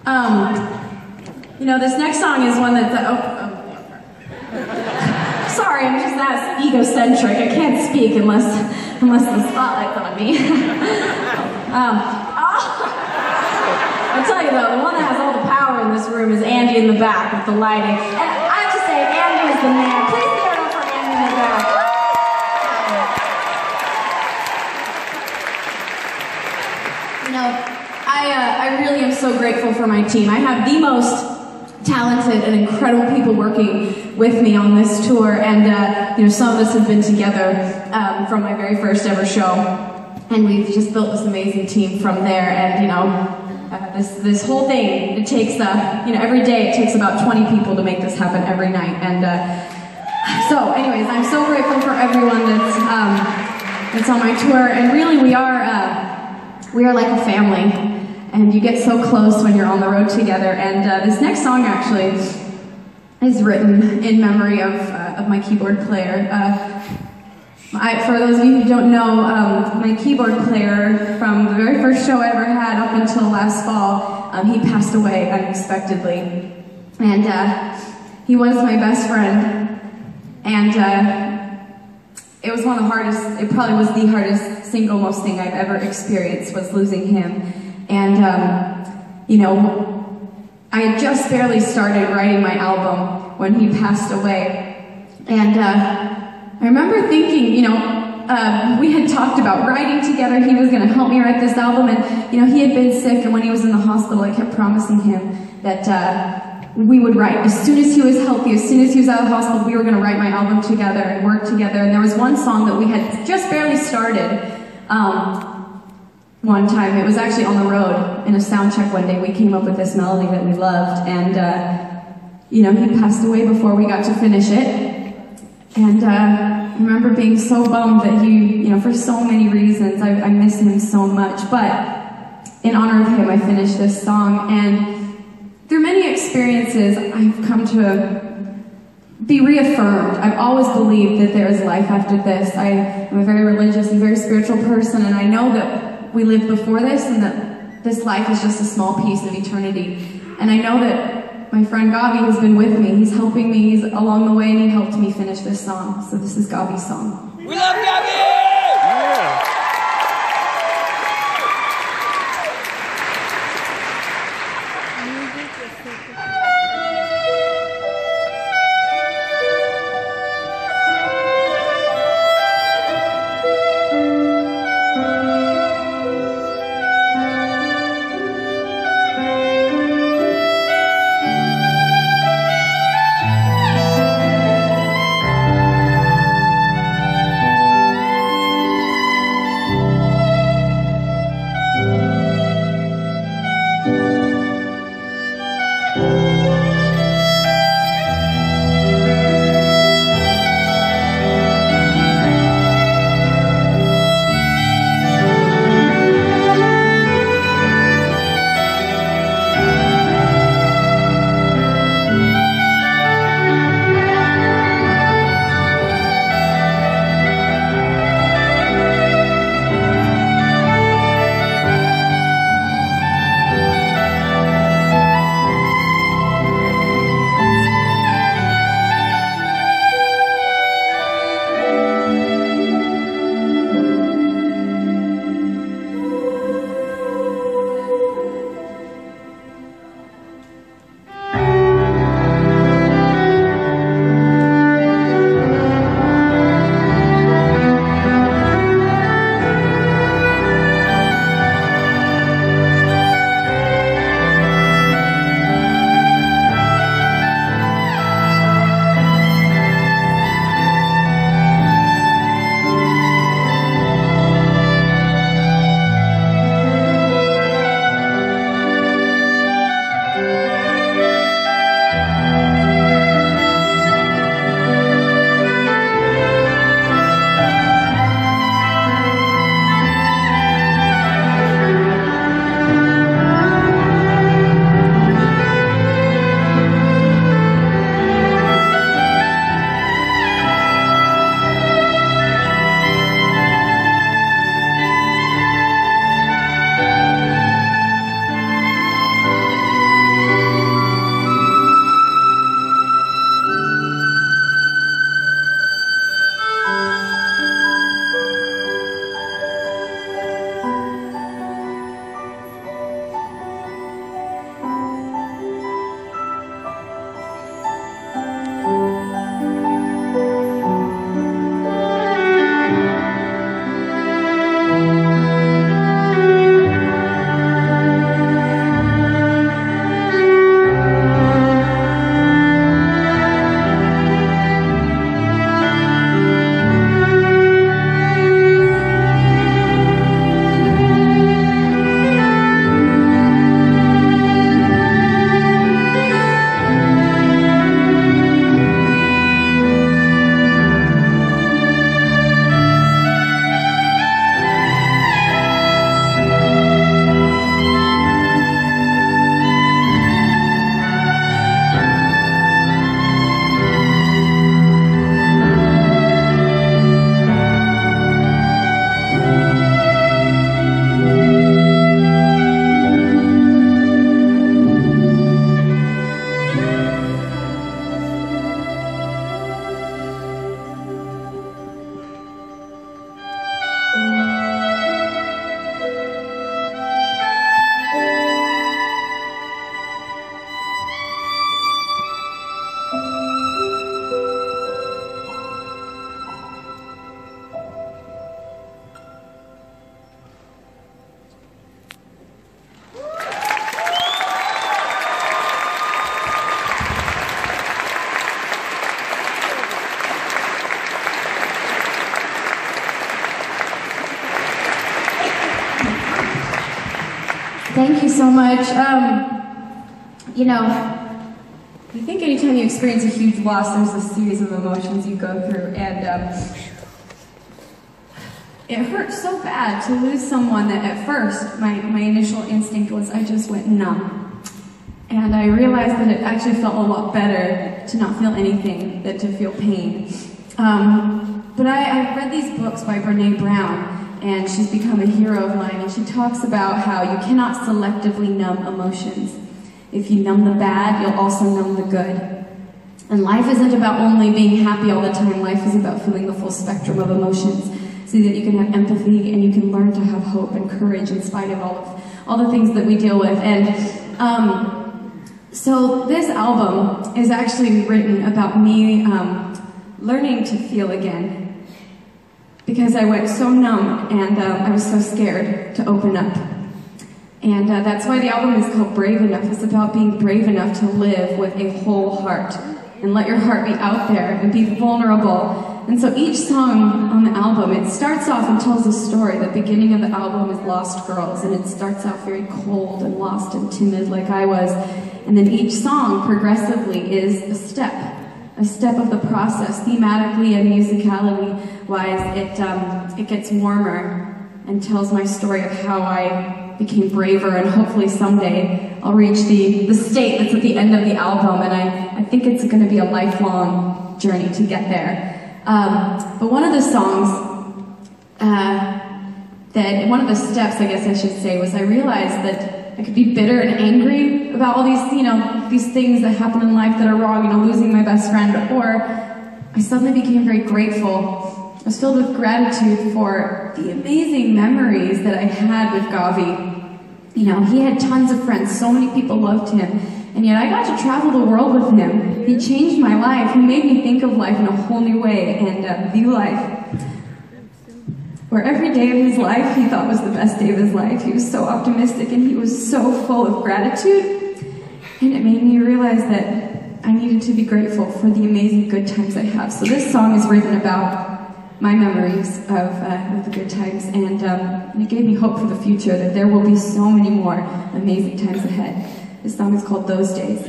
You know, this next song is one that's, sorry, I'm just that egocentric. I can't speak unless the spotlight's on me. I'll tell you though, the one that has all the power in this room is Andy in the back with the lighting. And I have to say, Andy is the man. Please give it up for Andy in the back. You know, I really am so grateful for my team. I have the most talented and incredible people working with me on this tour, and you know, some of us have been together from my very first ever show, and we've just built this amazing team from there. And you know, this whole thing, it takes you know, every day it takes about 20 people to make this happen every night. And so anyways, I'm so grateful for everyone that's on my tour, and really we are like a family. And you get so close when you're on the road together. And this next song actually is written in memory of my keyboard player. For those of you who don't know, my keyboard player from the very first show I ever had up until last fall, he passed away unexpectedly. And he was my best friend. And it was one of the hardest, it probably was the hardest, single most thing I've ever experienced, was losing him. And, you know, I had just barely started writing my album when he passed away. And I remember thinking, you know, we had talked about writing together. He was going to help me write this album. And, you know, he had been sick, and when he was in the hospital, I kept promising him that we would write. As soon as he was healthy, as soon as he was out of the hospital, we were going to write my album together and work together. And there was one song that we had just barely started. One time, it was actually on the road in a sound check one day, we came up with this melody that we loved, and you know, he passed away before we got to finish it. And I remember being so bummed that you know, for so many reasons, I miss him so much, but in honor of him, I finished this song. And through many experiences, I've come to be reaffirmed. I've always believed that there is life after this. I am a very religious and very spiritual person, and I know that we live before this, and that this life is just a small piece of eternity. And I know that my friend Gavi has been with me. He's helping me, he's along the way, and he helped me finish this song. So this is Gavi's song. We love Gavi! Yeah. Thank you so much. You know, I think anytime you experience a huge loss, there's a series of emotions you go through, and it hurts so bad to lose someone that at first, my initial instinct was I just went numb. And I realized that it actually felt a lot better to not feel anything than to feel pain. But I read these books by Brené Brown, and she's become a hero of mine, and she talks about how you cannot selectively numb emotions. If you numb the bad, you'll also numb the good. And life isn't about only being happy all the time. Life is about feeling the full spectrum of emotions so that you can have empathy and you can learn to have hope and courage in spite of all the things that we deal with. And so this album is actually written about me learning to feel again, because I went so numb and I was so scared to open up. And that's why the album is called Brave Enough. It's about being brave enough to live with a whole heart and let your heart be out there and be vulnerable. And so each song on the album, it starts off and tells a story. The beginning of the album is Lost Girls, and it starts out very cold and lost and timid like I was. And then each song progressively is a step of the process. Thematically and musicality-wise, it gets warmer and tells my story of how I became braver, and hopefully someday I'll reach the state that's at the end of the album, and I think it's going to be a lifelong journey to get there. But one of the songs, one of the steps, I guess I should say, was I realized that I could be bitter and angry about all these, these things that happen in life that are wrong, losing my best friend, or I suddenly became very grateful. I was filled with gratitude for the amazing memories that I had with Gavi. He had tons of friends, so many people loved him, and yet I got to travel the world with him. He changed my life. He made me think of life in a whole new way and view life. Where every day of his life he thought was the best day of his life. He was so optimistic and he was so full of gratitude, and it made me realize that I needed to be grateful for the amazing good times I have. So this song is written about my memories of the good times, and it gave me hope for the future, that there will be so many more amazing times ahead. This song is called Those Days.